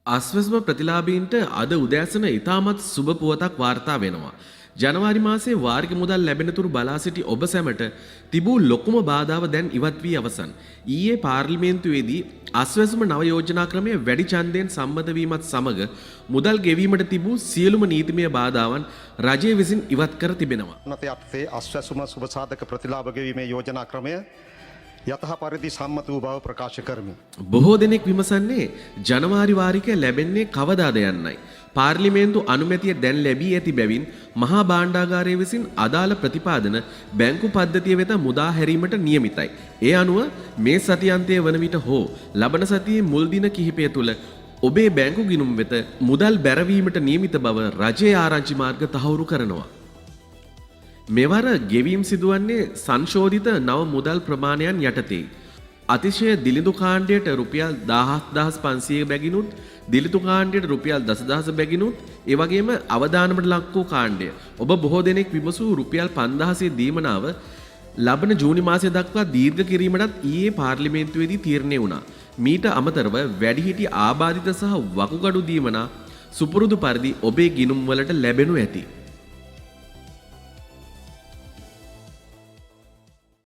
අස්වැස්ම ප්‍රතිලාභීන්ට අද උදෑසන ඉතාමත් සුබ පුවතක් වාර්තා වෙනවා. ජනවාරි මාසයේ වාර්ෂික මුදල් ලැබෙනතුරු බලා සිටි ඔබ සැමට තිබූ ලොකුම බාධාව දැන් ඉවත් වී අවසන්. ඊයේ පාර්ලිමේන්තුවේදී අස්වැස්ම නව යෝජනා ක්‍රමය වැඩි ඡන්දයෙන් සම්මත වීමත් සමග මුදල් ගෙවීමට තිබූ සියලුම නීතිමය බාධාවන් රජය විසින් ඉවත් කර තිබෙනවා. යටතේ අස්වැසුම සුබසාධක ප්‍රතිලාභ ගෙවීමේ යෝජනා ක්‍රමය යතහ පරිදි සම්මත වූ බව ප්‍රකාශ කරමි. බොහෝ දෙනෙක් විමසන්නේ ජනවාරි වාරිකය ලැබෙන්නේ කවදාද යන්නයි. පාර්ලිමේන්තු අනුමැතිය දැන් ලැබී ඇති බැවින් මහා භාණ්ඩාගාරය විසින් අදාළ ප්‍රතිපාදන බැංකු පද්ධතිය වෙත මුදා හැරීමට නියමිතයි. ඒ අනුව මේ සතියන්තය වන විට හෝ ලබන සතියේ මුල් දින කිහිපය තුළ ඔබේ බැංකු ගිණුම් වෙත මුදල් බැරවීමට නියමිත බව රජයේ ආරංචි මාර්ග තහවුරු කරනවා. මෙවර ගෙවීම් සිදුවන්නේ සංශෝධිත නව මුදල් ප්‍රමාණයන් යටතේ. අතිශය දිලිඳු කාණ්ඩයට රුපියල් 17,500 බැගිනුත් දිලිඳු කාණ්ඩයට රුපියල් 10,000 බැගිනුත් ඒ වගේම අවදානමට ලක් වූ කාණ්ඩය ඔබ බොහෝ දෙනෙක් විමසූ රුපියල් 5,000 දීමනාව ලබන ජූනි මාසය දක්වා දීර්ඝ කිරීමටත් ඊයේ පාර්ලිමේන්තුවේදී තීරණය වුණා. මීට අමතරව වැඩිහිටි ආබාධිත සහ වකුගඩු දීමනා සුපුරුදු පරිදි ඔබේ ගිණුම් වලට ලැබෙනු ඇති.